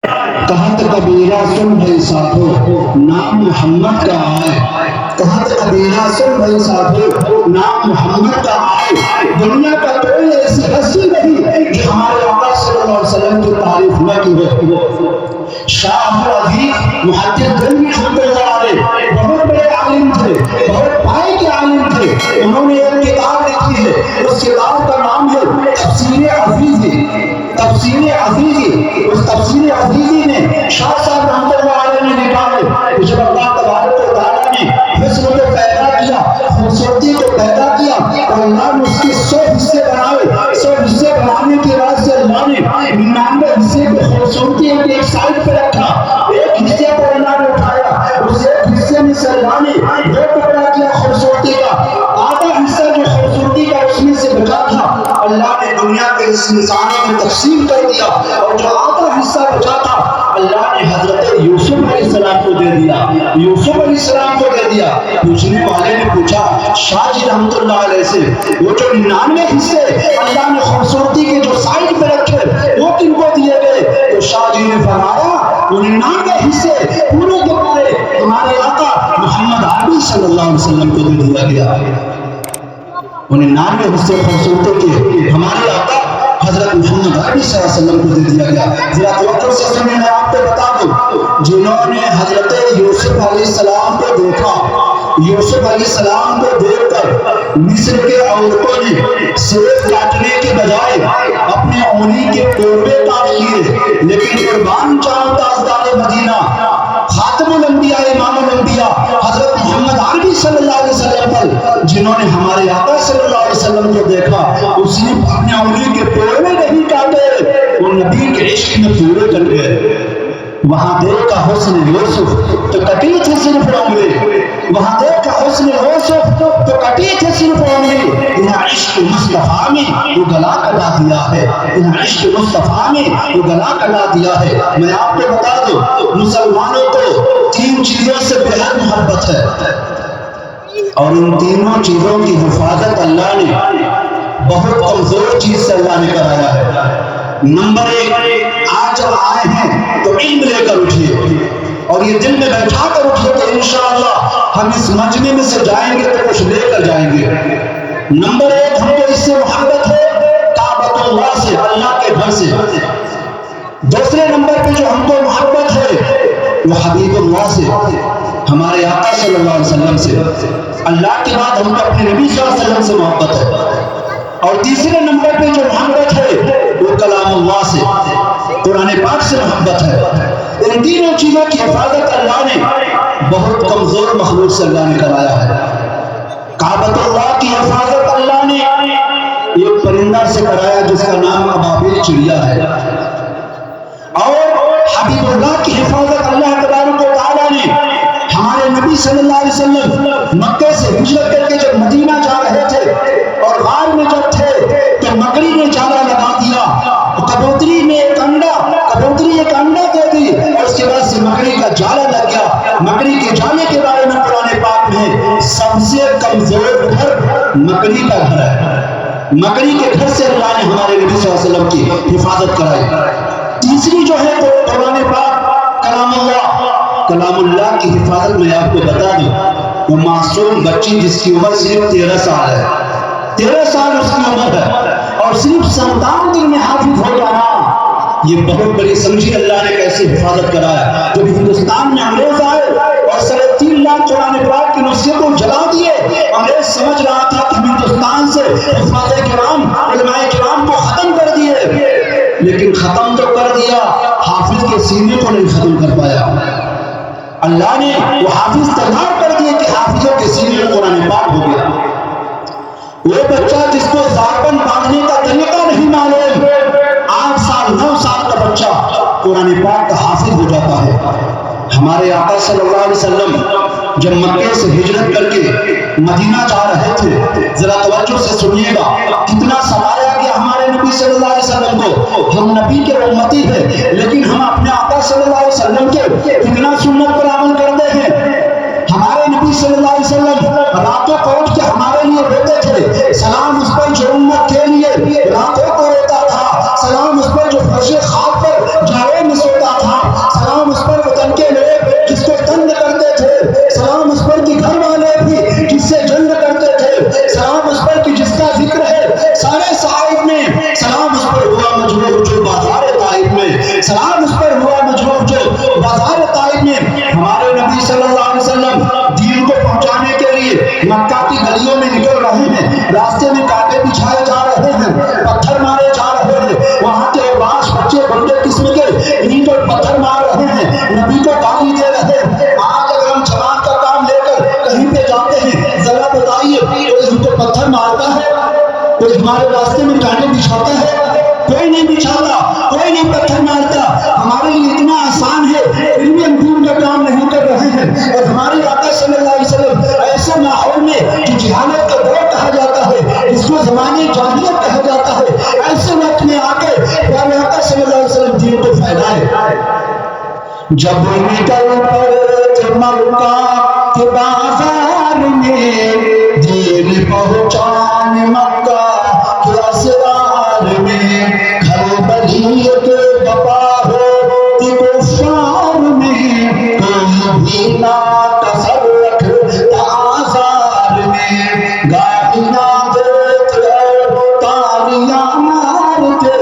کہت کبیرہ سن بھائی ساتھو نام محمد کا آئے، کہت کبیرہ سن بھائی ساتھو نام محمد کا آئے، دنیا کا کوئی ایسی ہستی نہیں جو ہمارے آقا صلی اللہ علیہ وسلم کی تعریف نہ کی ہو۔ شاہ عبدالعزیز محدث گنج رحمۃ اللہ علیہ بہت بڑے عالم تھے، بہت پائے کے عالم تھے، انہوں نے ایک کتاب لکھی ہے، اس کتاب کا نام ہے تفسیر عزیزی۔ تفسیر عزیزی، اس تفسیر عزیزی نے شاہ صاحب رحمۃ اللہ علیہ نے لکھا ہے کہ جب اللہ تبارک و تعالیٰ نے حسن کو پیدا کیا، خوبصورتی کو پیدا کیا، اور اللہ نے اس کے 100 حصے بنائے، 100 حصے بنانے کے بعد سے اللہ نے 99 حصے کی خوبصورتی ایک سائڈ پہ رکھا، ایک حصے کو اللہ نے اٹھایا، اس ایک حصے میں سے اللہ نے دو ٹکڑا کیا خوبصورتی کا، آدھا حصہ جو خوبصورتی کا اس میں سے بچا تھا اللہ نے دنیا کے اس انسانوں میں تقسیم کر دیا، اور جو آدھا حصہ بچا تھا اللہ نے حضرت یوسف علیہ السلام کو دے دیا، یوسف علیہ السلام کو دے دیا۔ پوچھنے والے نے پوچھا شاہ جی رحمۃ اللہ علیہ سے، وہ جو 99 حصے اللہ نے خوبصورتی کے جو سائڈ پہ رکھے وہ کن کو دیے گئے؟ تو شاہ جی نے فرمایا وہ 99 حصے پورے کے پورے ہمارے آقا محمد عربی صلی اللہ علیہ وسلم کو دے دیا گیا۔ انہیں 99 حصے خوبصورتی کے ہمارے آقا حضرت محمد عربی صلی اللہ علیہ وسلم کو دے دیا گیا۔ ذرا توجہ سے سنیں، میں آپ کو بتا دوں، جنہوں نے حضرت یوسف علیہ السلام کو دیکھا، یوسف علیہ السلام کو دیکھ کر مصر کے عورتوں نے صرف کاٹنے کے بجائے اپنے انگلی کے ٹوٹے کاٹ لیے، لیکن قربان چاہوں تاجدار مدینہ خاتم الانبیاء امام الانبیاء حضرت محمد عربی صلی اللہ علیہ وسلم پر جنہوں نے ہمارے آقا صلی اللہ علیہ وسلم کو دیکھا، اس نے اپنے انگلی کے ٹوٹے نہیں کاٹے، وہ نبی کے عشق میں پورے کر گئے۔ وہاں دیکھا حسن یوسف تو کٹی تھے صرف انگلی، وہاں دیکھا حسن یوسف تو کٹی تھے صرف انگلی، انہیں عشق مصطفیٰ میں وہ گلا کٹا دیا ہے، انہیں عشق مصطفیٰ میں وہ گلا کٹا دیا ہے۔ میں آپ کو بتا دوں، مسلمانوں کو 3 چیزوں سے بے حد محبت ہے، اور ان تینوں چیزوں کی حفاظت اللہ نے بہت کمزور چیز سے اللہ نے کرایا ہے۔ نمبر 1، آج جب آئے ہیں تو علم لے کر اٹھیے، اور یہ دل میں بیٹھا کر اٹھیے کہ انشاءاللہ ہم اس مجمع میں سے جائیں گے تو کچھ لے کر جائیں گے۔ نمبر 1، ہم کو اس سے محبت ہے کعبۃ اللہ سے، اللہ کے گھر سے۔ دوسرے نمبر پہ جو ہم کو محبت ہے وہ حبیب اللہ سے، ہمارے آقا صلی اللہ علیہ وسلم سے۔ اللہ کے بعد ہم کو اپنے نبی صلی اللہ علیہ وسلم سے محبت ہے۔ اور تیسرے نمبر پہ جو محبت ہے وہ کلام اللہ سے، قرآن پاک سے محبت ہے۔ ان تینوں چیزوں کی حفاظت اللہ نے بہت کمزور مخلوق سے اللہ نے کرایا ہے۔ کعبۃ اللہ کی حفاظت اللہ نے ایک پرندہ سے کرایا جس کا نام ابابیل چڑیا ہے، اور حبیب اللہ کی حفاظت اللہ تبارک و تعالیٰ نے ہمارے نبی صلی اللہ علیہ وسلم مکے سے ہجرت کر کے جب مدینہ جا رہے تھے اور غار میں جب تھے تو مکڑی نے جالا لگا دیا، کبوتری نے ایک انڈا دے دی، اور اس کے بعد سے مکڑی کا جالا لگ گیا۔ مکڑی کے جالے کے بارے میں قرآن پاک میں سب سے کمزور گھر مکڑی کا گھر ہے، مکڑی کے گھر سے اللہ نے ہمارے نبی صلی اللہ علیہ وسلم کی حفاظت کرائی۔ تیسری جو ہے قرآن پاک کلام اللہ کی حفاظت میں آپ کو بتا دوں، وہ معصوم بچی جس کی عمر صرف 13 سال ہے، 13 سال اس کی عمر ہے، اور صرف 57 دن میں حافظ ہو جانا، یہ بہت بڑی سمجھی اللہ نے کیسے حفاظت کرایا۔ جب ہندوستان میں انگریز آئے اور 3.5 لاکھ قرآن پاک کی نسخے کو جلا دیے، انگریز سمجھ رہا تھا کہ ہندوستان سے حفاظ کرام علماء کرام کو ختم کر دیے، لیکن ختم تو کر دیا، حافظ کے سینے کو نہیں ختم کر پایا۔ اللہ نے وہ حافظ تیار کر دیے کہ حافظوں کے سینے میں قرآن پاک ہو گیا۔ وہ بچہ جس کو زاربند باندھنے کا طریقہ نہیں معلوم، 8 سال 9 سال کا بچہ قرآن پاک کا حافظ ہو جاتا ہے۔ ہمارے آقا صلی اللہ علیہ وسلم جب مکے سے ہجرت کر کے مدینہ جا رہے تھے، ذرا توجہ سے سنیے گا، کتنا سمایا گیا ہمارے نبی صلی اللہ علیہ وسلم کو۔ ہم نبی کے امتی ہیں، لیکن ہم اپنے آقا صلی اللہ علیہ وسلم کے کتنا سنت پر عمل کرتے ہیں۔ ہمارے نبی صلی اللہ علیہ وسلم راتوں کو اٹھ کے ہمارے لیے روتے تھے، سلام اس پر جو امت کے لیے راتوں کو روتا تھا، سلام اس پر جو فرش خاک پر جاوے میں سوتا تھا، اعتراض اس پر ہوا مجروح جو بازار طائف میں ہمارے نبی صلی اللہ علیہ وسلم دین کو پہنچانے کے لیے مکہ کی گلیوں میں نکل رہے ہیں، راستے میں کانٹے بچھائے جا رہے ہیں، پتھر مارے جا رہے ہیں، وہاں کے عباس بچے بڑے قسم کے انہیں کو پتھر مار رہے ہیں، نبی کو گالی دے رہے ہیں۔ آج اگر ہم جماعت کا کام لے کر کہیں پہ جاتے ہیں، ذرا بتائیے کوئی ہم کو پتھر مارتا ہے؟ کوئی ہمارے راستے میں کانٹے بچھاتا ہے؟ کوئی نہیں بچھاتا، کوئی نہیں پتھر مارتا۔ ہمارے لیے اتنا آسان ہے، علم دین کا کام نہیں کر رہے ہیں، اور ہمارے آقا صلی اللہ علیہ وسلم ایسے ماحول میں جو جہالت کا دور کہا جاتا ہے، جس کو زمانے جاہلیت کہا جاتا ہے، ایسے وقت میں آ کے پیارے آقا صلی اللہ علیہ وسلم دین کو پھیلائے۔ جب نکل پڑے مکہ کے بازار میں، دین پہنچان مکہ کے اسرار میں، گھر بلیت بپا ہوتی کفار میں، کوئی بھی نہ تصرف آزار میں، گالیاں دیتے تالیاں مارتے،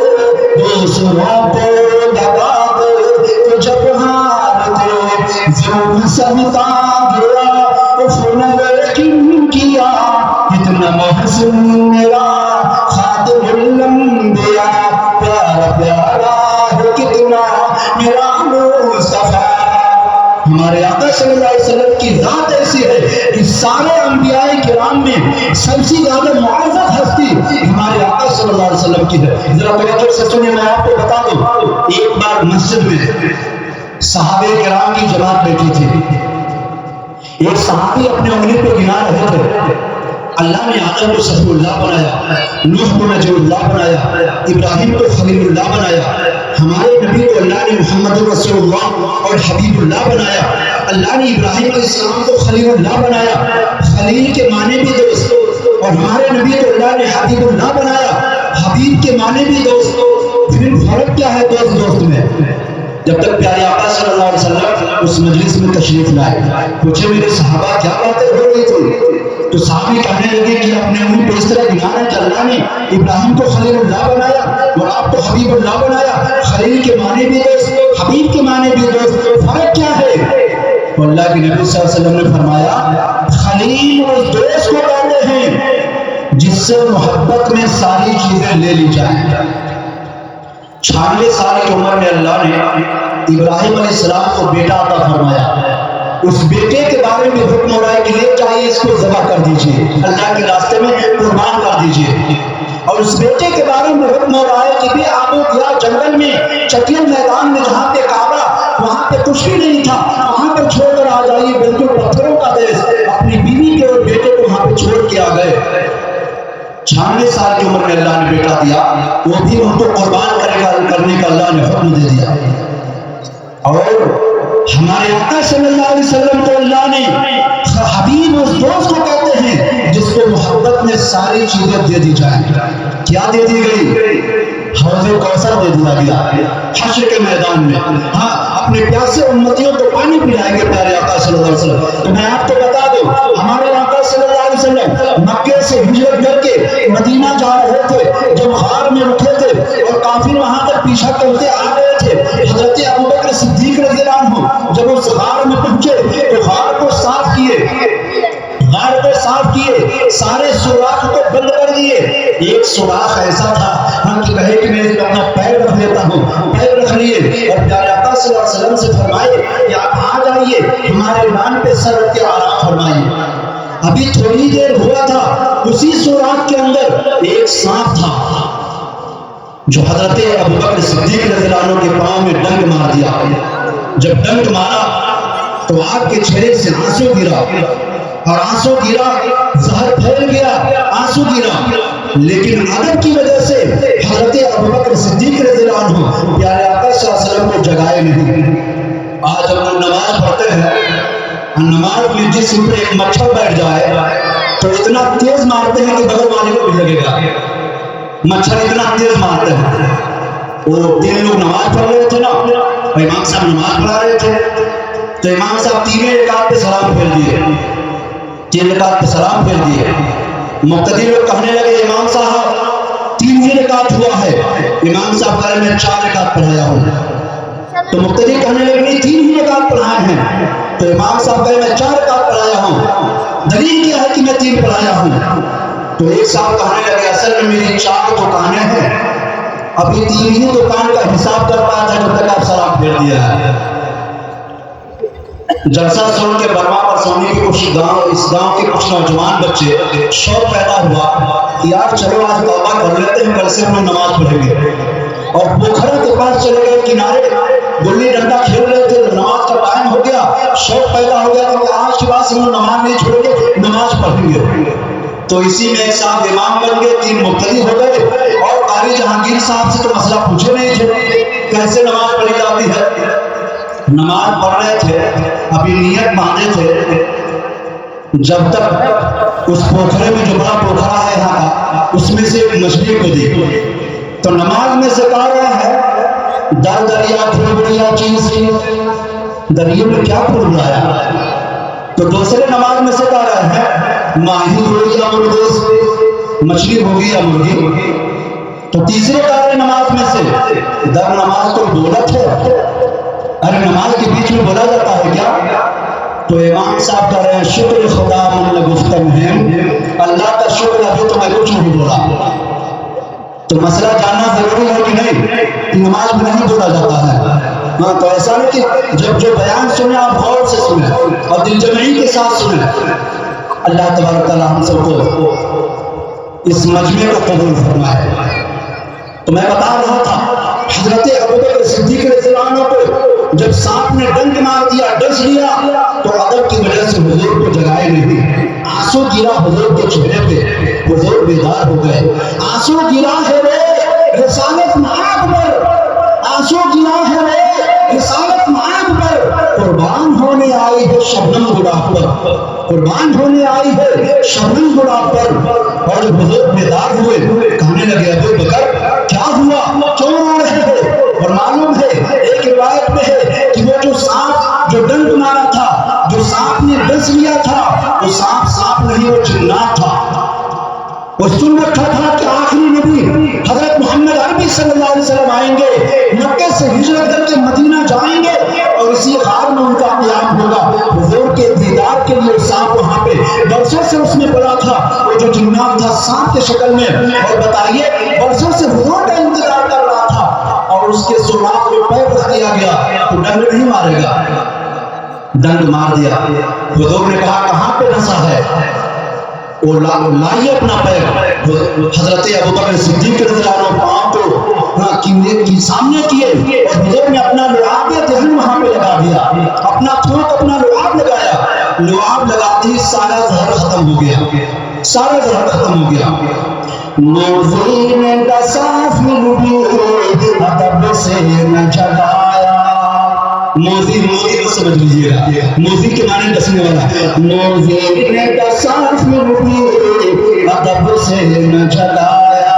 دوسروں کو لگا دے جب ہارتے، ظلم سمتا گیا افنگر کن کیا، اتنا محسن میرا خاتم الانبیاء، پیارا پیارا ہے کتنا میرا مصطفیٰ۔ ہمارے آقا صلی اللہ علیہ وسلم کی ذات ایسی ہے کہ سارے انبیاء کرام میں سب سے زیادہ معزز ہستی ہمارے آقا صلی اللہ علیہ وسلم کی ہے۔ ذرا توجہ سے سنیں، میں آپ کو بتا دوں، ایک بار مسجد میں صحابہ کرام کی جماعت بیٹھی تھی، ایک صحابی اپنے انگلی پہ گنا رہے تھے۔ اللہ نے آدم کو صفی اللہ بنایا، نوح کو نجی اللہ بنایا، ابراہیم کو خلیل اللہ بنایا، ہمارے نبی کو اللہ نے محمد رسول اللہ اور حبیب اللہ بنایا۔ اللہ نے ابراہیم علیہ السلام کو خلیل اللہ بنایا، خلیل کے معنی بھی دوست، اور ہمارے نبی کو اللہ نے حبیب اللہ بنایا، حبیب کے معنی بھی دوست۔ پھر فرق کیا ہے دوست میں؟ جب تک پیارے آقا صلی اللہ علیہ وسلم اس مجلس میں تشریف لائے، پوچھے میرے صحابہ کیا باتیں ہو رہی تھی؟ تو صحابی کہنے لگے کہ اپنے انہیں پہ اس طرح گنا ہے کہ اللہ نے ابراہیم کو خلیل اللہ بنایا اور آپ کو حبیب اللہ بنایا، خلیل کے معنی بھی دوست، حبیب کے معنی بھی دوست، فرق کیا ہے؟ تو اللہ کے نبی صلی اللہ علیہ وسلم نے فرمایا خلیل اس دوست کو کہتے ہیں جس سے محبت میں ساری چیزیں لے لی جائیں۔ 96 سال کی عمر میں اللہ نے ابراہیم علیہ السلام کو بیٹا عطا فرمایا، اس بیٹے کے بارے میں حکم ہو رہا ہے کہ لے جائیے اس کو ذبح کر دیجئے، اللہ کے راستے میں قربان کر دیجئے، اور اس بیٹے کے بارے میں حکم ہو رہا ہے کہ بھی آپ گیا جنگل میں چٹیل میدان میں جہاں پہ کعبہ وہاں پہ کچھ بھی نہیں تھا، وہاں پر چھوڑ کر آ جائیے، بالکل پتھروں کا دیش، اپنی بیوی کے اور بیٹے کو وہاں پہ چھوڑ کے آ گئے۔ 96 سال کی عمر میں اللہ نے بیٹا دیا، وہ بھی ان کو قربان کرنے کا اللہ نے حکم دے دیا۔ اور ہمارے آقا صلی اللہ علیہ وسلم کو اللہ نے حبیب اس دوست کو کہتے ہیں جس کو محبت میں ساری چیزیں دے دی جائیں۔ کیا دے دی گئی؟ حوض کوثر دے دیا گیا حشر کے میدان میں۔ ہاں، اپنے پیاسے امتیوں کو پانی پلائیں گے پیارے آقا صلی اللہ علیہ وسلم۔ تو میں آپ کو بتا دوں، ہمارے آقا صلی اللہ علیہ وسلم مکے سے ہجرت کر کے مدینہ جا رہے تھے، جب غار میں رکھے تھے اور کافر وہاں تک پیچھا کرتے آ رہے تھے، حضرت ابوبکر صدیق رضی اللہ عنہ جب اس غار میں پہنچے تو غار کو صاف کیے، غار کو صاف کیے، سارے سوراخ کو بند کر دیے۔ ایک سوراخ ایسا تھا ہم کہ کہے کہ میں اپنا پیر رکھ لیتا ہوں، پیر رکھ لیے اور پیارے آقا صلی اللہ علیہ وسلم سے فرمائے کہ آپ آ جائیے، ہمارے ایمان پہ سر رکھ کے آرام فرمائیے۔ ابھی تھوڑی دیر ہوا تھا، اسی سوراخ کے اندر ایک سانپ تھا جو حضرت ابوبکر صدیق رضی اللہ عنہ کے پاؤں میں ڈنک مار دیا۔ جب ڈنک مارا تو آپ کے چہرے سے آنسو گرا، اور آنسو گرا، زہر پھیل گیا، آنسو گرا، لیکن ادب کی وجہ سے حضرت ابوبکر صدیق رضی اللہ عنہ پیارے آقا صلی اللہ علیہ وسلم کو جگائے نہیں۔ آج ہم نماز پڑھتے ہیں، نماز میں جسم پہ ایک مچھر بیٹھ جائے تو اتنا تیز مارتے ہیں کہ بغل والے کو بھی لگے گا، مچھر اتنا تیز مارتے ہیں۔ وہ 3 لوگ نماز پڑھ رہے تھے نا، امام صاحب نماز پڑھا رہے تھے، تو امام صاحب 3 رکعت پہ سلام پھیر دیے، 3 رکعت پہ سلام پھیر دیے۔ مقتدی لوگ کہنے لگے امام صاحب 3 ہی رکعت ہوا ہے، امام صاحب کہہ رہے میں 4 رکعت پڑھایا ہوں۔ تو مقتدی کہنے لگے نہیں 3 ہی رکعت پڑھائے ہیں. تو امام صاحب کہے میں 4 رکعت پڑھایا ہوں. دلیل کیا ہے کہ میں 3 پڑھایا ہوں؟ تو ایک صاحب کہنے لگے اصل میں میری 4 دکانیں ہیں، ابھی 3 ہی دکان کا حساب کر پایا تھا جب تک آپ سلام پھیر دیا ہے. جلسہ سن کے برما پر سونے کی اس گاؤں کے کچھ نوجوان بچے شوق پیدا ہوا کہ یار چلو آج توبہ کر لیتے ہیں، کل سے ہم نماز پڑھیں گے. اور پوکھرا کے پاس چلے گئے کنارے، گلی ڈنڈا کھیل رہے تھے، نماز کا ٹائم ہو گیا، شوق پیدا ہو گیا کہ آج کے بعد سے ہم نماز نہیں چھوڑیں گے، نماز پڑھیں گے. تو اسی میں ایک صاحب امام بن گئے، 3 مقتدی ہو گئے. اور قاری جہانگیر صاحب سے تو مسئلہ پوچھے نہیں تھے کیسے نماز پڑھی جاتی ہے. نماز پڑھ رہے تھے، ابھی نیت باندھے تھے، جب تک اس پوکھرے میں جو بڑا پوکھرا ہے یہاں کا، اس میں سے ایک مچھلی کو دیکھو تو نماز میں سے کہا رہا ہے در دریا پھول بڑھیا چیز کی، دریا میں کیا پھول بڑھایا. تو دوسرے نماز میں سے کہا رہا ہے ماہی ہوگی یا مرغی، مچھلی ہوگی یا مرغی. تو تیسرے کہا رہے نماز میں سے در نماز تو دولت ہے، ارے نماز کے بیچ میں بولا جاتا ہے کیا. تو امام صاحب کہہ رہے ہیں شکر خدا من گفتم ہے، اللہ کا شکر ابھی تو میں کچھ نہیں بولا. تو مسئلہ جاننا ضروری ہے کہ نہیں کہ نماز میں نہیں بولا جاتا ہے. ہاں تو ایسا نہیں کہ جو بیان سنیں آپ غور سے سنیں اور دل جمعی کے ساتھ سنیں. اللہ تبارک تعالیٰ ہم سب کو اس مجمع کو قبول فرمائے. تو میں بتا رہا تھا حضرت ابوبکر صدیق رضی اللہ عنہ کو جب سانپ نے ڈنک مار دیا، ڈس لیا، تو ادب کی وجہ سے حضور کو جگائے نہیں. آنسو گرا حضور کے چہرے پہ، حضور بیدار ہو گئے. آنسو گرا ہے رے رسالت معاد پر، آنسو گرا ہے رے رسالت معاد پر، قربان ہونے آئی ہے شبنم گلاب پر، قربان ہونے آئی ہے شبنم گلاب پر. اور جب حضور بیدار ہوئے کہنے لگے ابوبکر کیا ہوا، کیوں رو رہے ہو. اور معلوم ہے ایک روایت میں ہے کہ وہ جو سانپ جو ڈنک مارا تھا، جو سانپ نے ڈس لیا تھا، وہ سانپ نہیں، وہ جنات تھا. وہ سن رکھا تھا کہ آخری نبی حضرت محمد عربی صلی اللہ علیہ وسلم آئیں گے، مکے سے ہجرت کر کے مدینہ جائیں گے اور اسی غار میں ان کا قیام ہوگا. حضور کے دیدار کے لیے سانپ وہاں پہ برسوں سے اس نے بولا تھا، وہ جو جنات تھا سانپ کے شکل میں. اور بتائیے برسوں سے حضور کا انتظار کر رہا تھا اور اس کے سوراخ میں پیر رکھ دیا گیا تو ڈنڈ نہیں مارے گا. ڈنڈ مار دیا. حضور نے کہا کہاں پہ ڈسا ہے، وہ لائیے اپنا پیر. حضرت ابوبکر صدیق رضی اللہ عنہ پاؤں کو سامنے کیے اور حضور نے اپنا لعاب دہن وہاں پہ لگا دیا، اپنا تھوک اپنا لعاب لگایا. لعاب لگاتے ہی سارا زہر ختم ہو گیا، سارا زہر ختم ہو گیا. موزی نے صاف لبی ادب سے نہ جگایا. موزی کو سمجھ لیجیے گا، موزی کے معنی ڈسنے والا. موزی نے صاف لبی ادب سے نہ جگایا.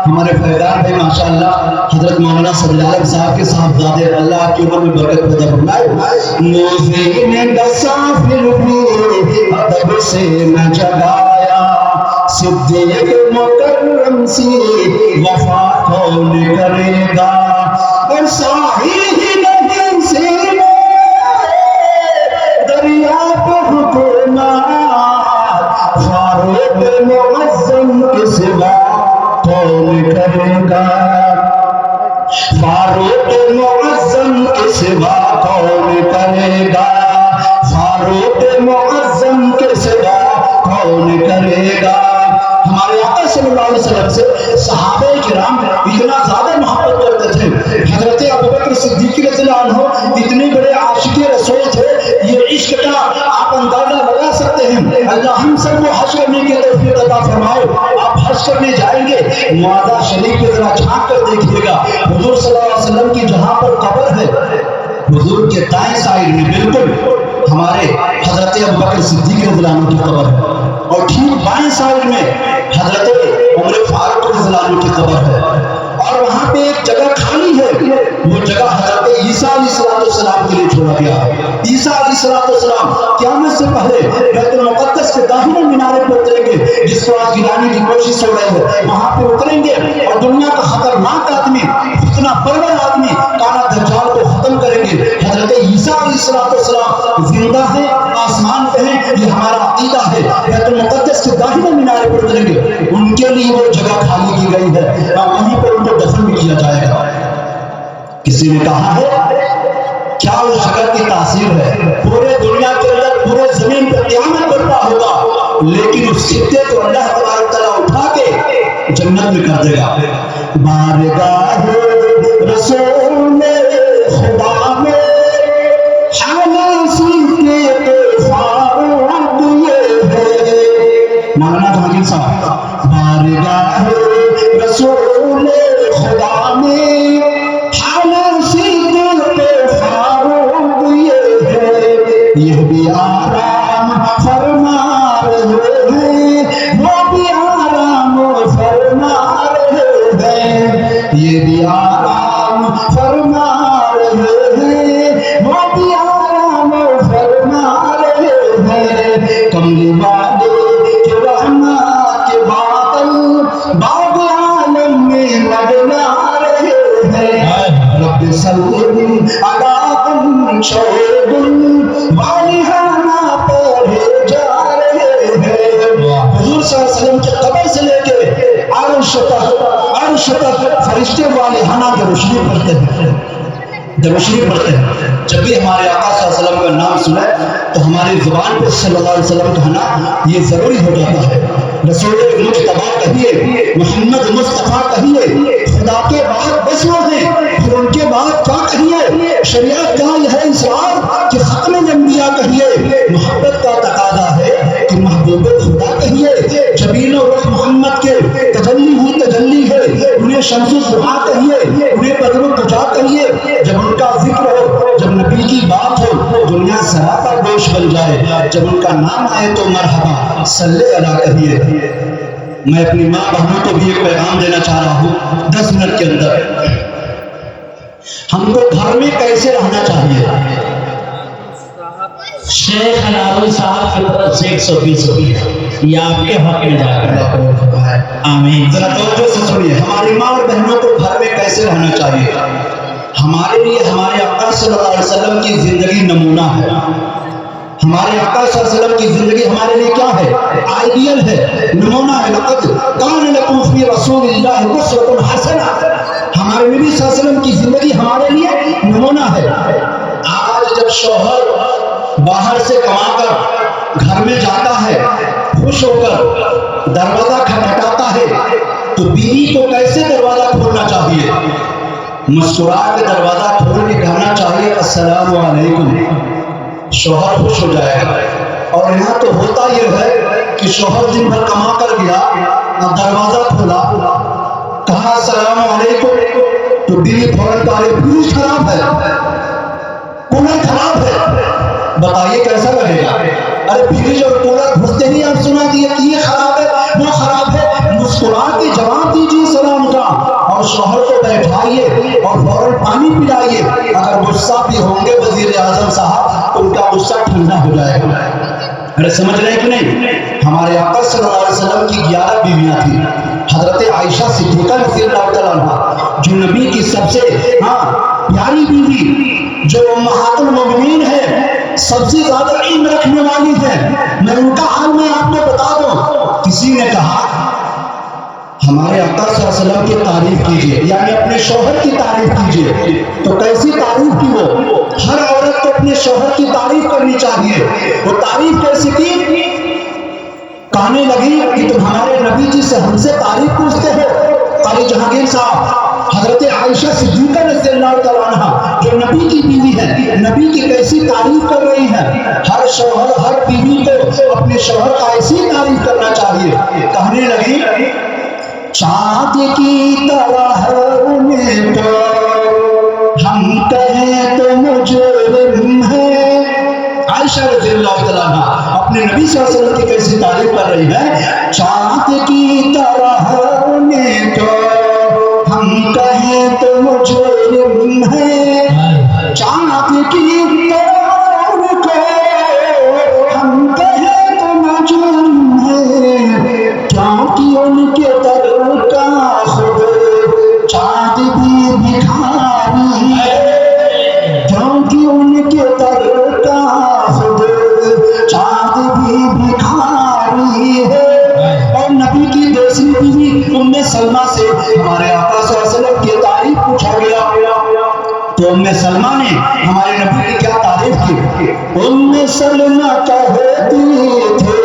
ہمارے فیضان بھائی ماشاءاللہ حضرت مولانا صلی اللہ علیہ صاحب کے صاحبزادے، اللہ کی عمر میں برکت پیدا فرمائے. موزی نے صاف لبی ادب سے نہ جگایا، صدیق مکرم سی وفا کون کرے گا. اور ساحل ہی نہیں سینے دریا پہ حکومت، فاروق معظم کے سوا کون کرے گا. فاروق معظم کے سوا کون کرے گا، فاروق معظم کے سوا کون کرے گا. ہمارے آقا صلی اللہ علیہ وسلم سے صحابہ کرام اتنا زیادہ محبت کرتے تھے. حضرت ابوبکر صدیق رضی اللہ عنہ اتنے بڑے عاشق رسول تھے، یہ عشق کا آپ اندازہ لگا سکتے ہیں. اللہ ہم سب کو حج کرنے کی توفیق عطا فرمائے. آپ حج کرنے جائیں گے معاذہ شریف کی ذرا جھانک کر دیکھیے گا، حضور صلی اللہ علیہ وسلم کی جہاں پر قبر ہے، حضور کے دائیں سائڈ میں بالکل ہمارے حضرت ابوبکر صدیق رضی اللہ عنہ کی قبر ہے، اور ٹھیک بائیں سائڈ میں حضرت عمر فاروق رضی اللہ عنہ کی قبر ہے. اور وہاں پہ ایک جگہ کھالی ہے، وہ جگہ حضرت عیسیٰ علیہ السلام کے لیے چھوڑا گیا. عیسیٰ علیہ السلام قیامت سے پہلے بیت المقدس کے داہنے مینارے پر اتریں گے، جس کو آج گرانے کی کوشش ہو رہی ہے. وہاں پہ اتریں گے اور دنیا کا خطرناک آدمی، فتنہ پرور آدمی کانا دجال کو حضرت عیسیٰ علیہ السلام زندہ ہیں، آسمان پہ ہیں، یہ ہمارا عقیدہ ہے۔ بیت المقدس کے داہنے مینارے پر اتریں گے، ان کے لیے وہ جگہ خالی کی گئی ہے اور وہیں پر ان کو دفن بھی کیا جائے گا۔ کسی نے کہا ہے کیا اس جگہ کی تاثیر ہے؟ پورے دنیا کے اندر پورے زمین پر قیامت برپا ہوگا، لیکن اس خطے کو اللہ تبارک تعالیٰ اٹھا کے جنت میں کر دے گا۔ بارگاہ رسول خدا میں مولانا جہانگیر صاحب، بارگاہ رسول خدا میں یہ بھی آرام فرما رہے ہیں، وہ بھی آرام فرما رہے ہیں، یہ بھی آرام فرما رہے ہیں، وہ بھی آرام فرما رہے ہیں۔ کملی والے کے رحمت کے بادل باغ عالم میں مدنا رہے ہیں۔ رب سلم علی شعیب والہانہ پڑھے جا رہے ہیں۔ حضور صلی اللہ علیہ وسلم کے قبر سے لے کے عرش تک فرشتے والہانہ کی روشنی پڑھتے ہیں، روشنی پڑھتے ہیں۔ جب بھی ہمارے آقا صلی اللہ علیہ وسلم کا نام سنیں تو ہماری زبان پر صلی اللہ علیہ وسلم کہنا یہ ضروری ہو جاتا ہے۔ رسول مجتبیٰ کہیے، محمد مصطفیٰ کہیے، خدا کے بعد بس وہ ہیں، پھر ان کے بعد کیا کہیے؟ شریعت کا یہ ہے اصرار کہ ختم انبیاء کہیے، محبت کا تقاضا ہے کہ محبوب خدا کہیے، جبین و رخ محمد کے تجلی ہی تجلی ہے، انہیں شمس الضحیٰ کہیے، انہیں بدر الدجا کہیے۔ جب ان کا ذکر ہو، جب نبی کی بات ہو، دنیا سراپا گوش بن جائے، جب ان کا نام آئے تو مرحبا صلی اللہ کہیے۔ میں اپنی ماں بہنوں کو بھی ایک پیغام دینا چاہ رہا ہوں 10 منٹ کے اندر۔ ہم کو گھر میں کیسے رہنا چاہیے؟ شیخ انارول صاحب کی طرف سے 120 روپیہ یہ آپ کے حق میں جا کر آمین۔ ذرا توجہ سے سنیے، ہماری ماں اور بہنوں کو گھر میں کیسے رہنا چاہیے؟ ہمارے لیے ہمارے آقا صلی اللہ علیہ وسلم کی زندگی نمونہ ہے۔ ہمارے آقا صلی اللہ علیہ وسلم کی زندگی ہمارے لیے کیا ہے؟ آئیڈیل ہے، نمونہ ہے۔ لقد کان لکم فی رسول اللہ اسوۃ حسنہ، ہمارے نبی صلی اللہ علیہ وسلم کی زندگی ہمارے لیے نمونہ ہے۔ آج جب شوہر باہر سے کما کر گھر میں جاتا ہے، خوش ہو کر دروازہ کھٹکھٹاتا ہے، تو بیوی کو کیسے دروازہ کھولنا چاہیے؟ مسکرا کے دروازہ کھول کے کہنا چاہیے السلام علیکم، شوہر خوش ہو جائے گا۔ اور یہاں تو ہوتا یہ ہے کہ شوہر دن بھر کما کر گیا اور دروازہ کھولا، کہا السلام علیکم، تو بیوی فوراً کہا فریج خراب ہے، کولر خراب ہے، بتائیے کیسا لگے گا؟ ارے فریج اور کولر گھستے ہی آپ سنا دیے کہ یہ خراب ہے وہ خراب ہے۔ مسکرا کے جواب دیجیے سلام کا، اور شوہر کو بیٹھائیے اور فوراً پانی پلائیے۔ اگر غصہ بھی ہوں گے وزیر اعظم صاحب، ان کا غصہ ٹھنڈا ہو جائے گا۔ ارے سمجھ رہے کہ نہیں؟ ہمارے آقا صلی اللہ علیہ وسلم کی 11 بیویاں تھیں۔ حضرت عائشہ صدیقہ رضی اللہ تعالیٰ عنہا جو نبی کی سب سے پیاری بیوی، جو امہات المومنین ہے، سب سے زیادہ علم رکھنے والی ہے، میں ان کا حال میں آپ کو بتا دوں۔ کسی نے کہا ہمارے آقا صلی اللہ علیہ وسلم کی تعریف کیجئے، یعنی اپنے شوہر کی تعریف کیجئے، تو کیسی تعریف کی؟ وہ ہر عورت کو اپنے شوہر کی تعریف کرنی چاہیے۔ وہ تعریف کیسی کی؟ کہنے لگی کہ تم ہمارے نبی جی سے ہم سے تعریف پوچھتے ہو؟ قاری جہانگیر صاحب، حضرت عائشہ صدیقہ رضی اللہ تعالیٰ عنہا جو نبی کی بیوی ہے، نبی کی کیسی تعریف کر رہی ہیں۔ ہر شوہر ہر بیوی کو اپنے شوہر کا ایسی تعریف کرنا چاہیے۔ کہنے لگی چاند کی طرح ہونے پر ہم کہیں تو مجرم ہے۔ عائشہ رضی اللہ تعالیٰ عنہ اپنے نبی صلی اللہ علیہ وسلم کی کیسی تعریف کر رہی ہے؟ چاند کی طرح ہونے پر ہم کہیں تو مجرم ہے، چاند کی طرح ان کو ہم کہیں تو مجرم ہے، کیونکہ ان کے در کا خود چاند بھی بھکاری ہے، کیونکہ ان ام سلمہ نے ہمارے نبی کی کیا تعریف کی. ام سلمہ کہتی تھے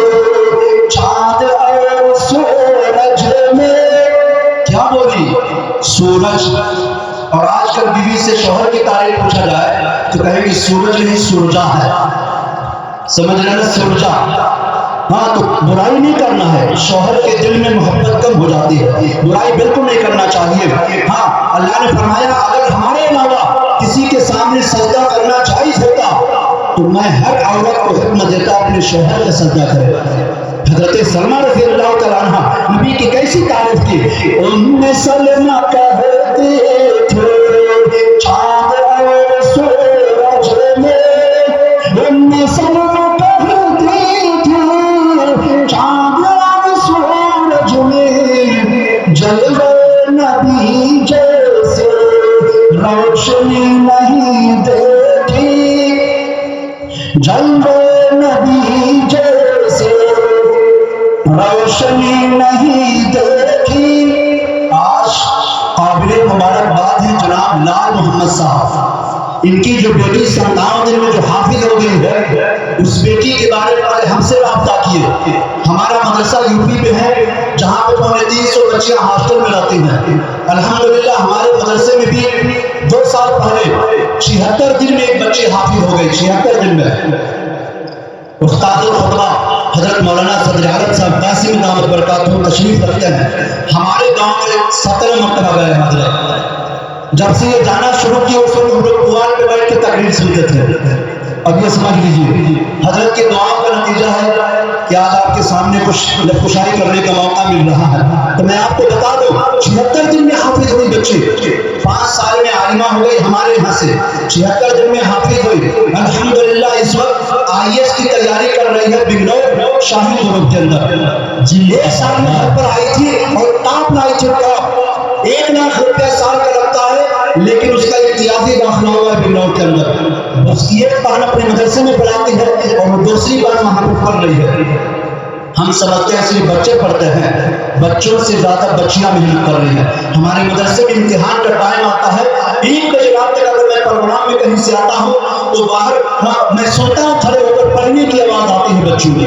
چاند اور سورج میں، کیا بولی؟ سورج. اور آج کل بیوی سے شوہر کی تعریف پوچھا جائے تو کہیں گے سورج نہیں سورجا ہے. سمجھ رہے نا؟ سورجا. ہاں تو برائی نہیں کرنا ہے، شوہر کے دل میں محبت کم ہو جاتی ہے، برائی بالکل نہیں کرنا چاہیے. ہاں اللہ نے فرمایا اگر ہمارے علاوہ کسی کے سامنے سجدہ کرنا جائز ہوتا تو میں ہر عورت کو حکم دیتا اپنے شوہر کا سجدہ کرے. حضرت سلمہ رضی اللہ تعالیٰ عنہ نبی کی کیسی تعریف کی. ام سلمہ کہتے تھے چاند اور سورج میں، ام سلمہ جلوہ نبی جیسے روشنی نہیں دیکھی، جلوہ نبی جیسے روشنی نہیں دیکھی. آج قابل مبارکباد ہے جناب لال محمد صاحب. ان کی جو بیٹی 97 دن میں جو حافظ ہو گئی ہے، اس بیٹی کے بارے میں ہم سے رابطہ کیے. ہمارا مدرسہ یوپی میں ہے جہاں پہ 350 بچیاں ہاسٹل میں رہتی ہیں. الحمدللہ ہمارے مدرسے میں بھی 2 سال پہلے 76 دن میں ایک بچی حافظ ہو گئی. 76 دن میں. استاد الخطبہ حضرت مولانا صدر عالم صاحب قاسم دامت برکاتہ تشریف رکھتے ہیں. ہمارے گاؤں میں 17 مرتبہ گئے حضرت. جب سے یہ جانا شروع کیا اس وقت ہم لوگ پوال پہ بیٹھ کے تقریر سنتے تھے. اب یہ سمجھ لیجیے حضرت کی دعاؤں کا نتیجہ ہے کہ آج آپ کے سامنے کچھ لفظشائی کرنے کا موقع مل رہا ہے. تو میں آپ کو بتا دوں 76 دن میں حافظ ہوئی بچی. 5 سال میں عالمہ ہو گئی ہمارے یہاں سے. 76 دن میں حافظ ہوئی. الحمدللہ اس وقت IAS کی تیاری کر رہی ہے بنگلور شاہی گروپ کے اندر. جی 1 سال میں گھر پر آئی تھی اور ٹاپ لائی تھی. 1 لاکھ روپیہ سال کا لگتا ہے لیکن اس کا امتیازی داخلہ ہوا ہے بنگلور کے اندر. اس کی ایک بار اپنے مدرسے میں پڑھاتی ہے اور وہ دوسری بار وہاں پہ پڑھ رہی ہے. ہم سمجھتے ہیں صرف بچے پڑھتے ہیں، بچوں سے زیادہ بچیاں محنت کر رہی ہیں. ہمارے مدرسے میں امتحان کا ٹائم آتا ہے 1 بجے رات تک. اگر میں پروگرام میں کہیں سے آتا ہوں تو باہر میں سوتا ہوں کھڑے ہو کر پڑھنے کی آواز آتی ہے بچوں کی.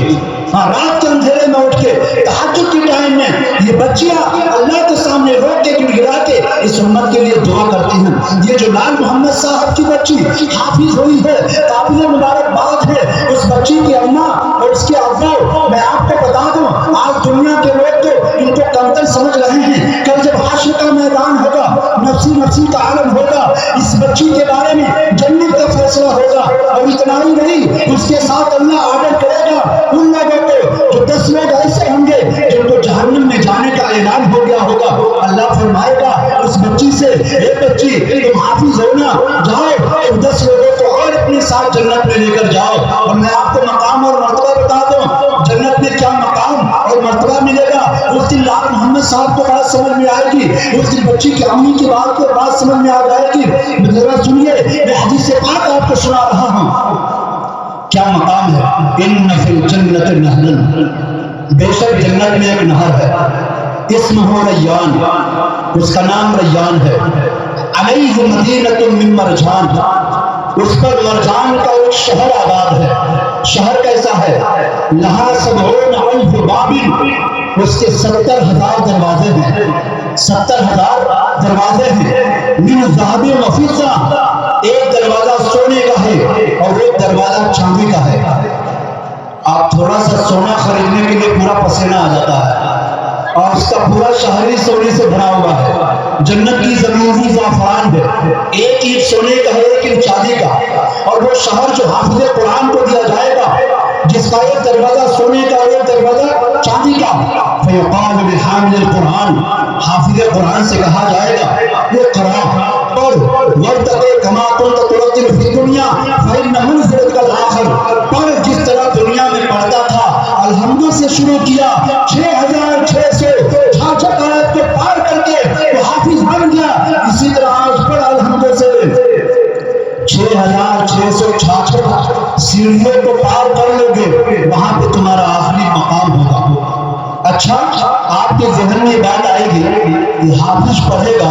ہاں رات کے اندھیرے میں اٹھ کے تہجد کے ٹائم میں یہ بچیاں اللہ کے سامنے رو کے گڑگڑا کے اس امت کے لیے دعا کرتی ہیں. یہ جو لال محمد صاحب کی بچی حافظ ہوئی ہے قابل مبارکباد ہے. اس بچی کی اماں اور اس کے ابا میں آپ کو بتا دوں آج دنیا کے لوگ تو ان کو کمتر سمجھ رہے ہیں. کل جب حشر کا میدان ہوگا نفسی نفسی کا عالم ہوگا اس بچی کے بارے میں جنت کا فیصلہ ہوگا. اور اتنا ہی نہیں اس کے ساتھ اللہ آرڈر کرے گا ان لوگوں کو جو 10 لوگ ایسے ہوں گے جن کو جہنم میں جانے کا اعلان ہو گیا ہوگا. اللہ فرمائے گا اس بچی سے اے بچی تم حافظ ہونا جاؤ 10 لوگوں کو اور اپنے ساتھ جنت میں لے کر جاؤ. اور میں آپ کو مقام اور مرتبہ بتا دوں جنت میں کیا مقام اور مرتبہ ملے گا. اس دن لال محمد صاحب کو بات سمجھ میں آئے گی. اس دن بچی کی امی کی بات کو بات سمجھ میں آ جائے گی. ذرا سنیے میں حدیث پاک آپ کو سنا رہا ہوں. کیا مقام ہے؟ ان فی الجنت نہرا، بے شک جنت میں ایک نہر ہے اسمہ ریان، اس کا نام ریان ہے. علیہ مدینۃ من مرجان، اس پر مرجان کا ایک شہر آباد ہے. شہر کیسا ہے؟ لہا 70,000 باب، اس کے 70,000 دروازے ہیں. 70,000 دروازے ہیں. من ذهب و فضہ، ایک دروازہ سونے کا ہے اور ایک دروازہ چاندی کا ہے. آپ تھوڑا سا سونا خریدنے کے لیے پورا پسینہ آ جاتا ہے اور اس کا پورا شہر ہی سونے سے بھرا ہوا ہے. جنت کی زمین ہی زعفران ہے. ایک اینٹ سونے کا ہے ایک اینٹ چاندی کا. اور وہ شہر جو حافظ قرآن کو دیا جائے گا جس کا ایک دروازہ سونے کا ایک دروازہ چاندی کا، فیقال لحامل القرآن، حافظ قرآن سے کہا جائے گا یہ قرآن پڑھ ورتقی کما کنت ترتل فی الدنیا فإن منزلک الآخر، پڑھ جس طرح دنیا میں پڑھتا تھا. الحمد سے شروع کیا 6666 آیت کو پار کر کے وہ حافظ بن گیا. اسی طرح آج پڑھ الحمد سے 6666 سیڑھیوں کو پار کر لو گے وہاں پہ تمہارا آخری مقام ہوگا. اچھا آپ کے ذہن میں بات آئے گی یہ حافظ پڑھے گا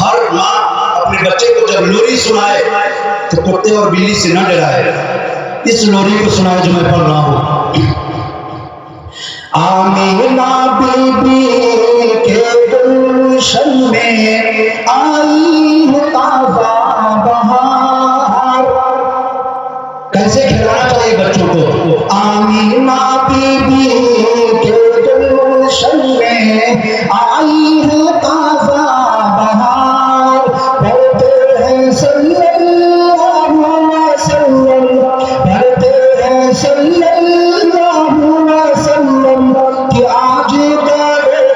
ہر ماں اپنے بچے کو جب لوری سنائے تو کتے اور بلی سے نہ ڈرائے. اس لوری کو سنائے جو میں پڑھ رہا ہوں. آمینہ بی بی کے گلشن میں آئی ہے تازہ بہار. کیسے کھلانا چاہیے بچوں کو؟ آمینہ بی بی کے گلشن میں آئی ہے تازہ بہار. پڑھتے ہیں صلی اللہ علیہ وسلم، پڑھتے ہیں صلی اللہ علیہ وسلم کہ آج کا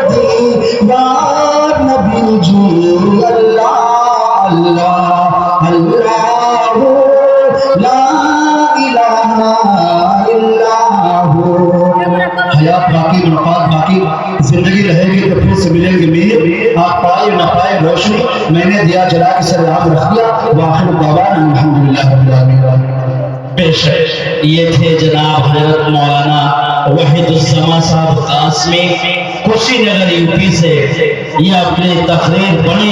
دیوار نبی جی. اللہ اللہ اللہ لا الہ الا ہو. حیات باقی، ملقات باقی، زندگی رہے گی تو پھر سے ملیں گے میر. آپ پائے نہ پائے روشنی میں نے دیا جلا کے سر یاد رکھ دیا. وآخر دعوانا الحمدللہ رب العالمین. بے شک یہ تھے جناب حضرت مولانا وحید الزما صاحب قاسمی، کشی نگر یو پی سے. یہ اپنی تقریر بڑی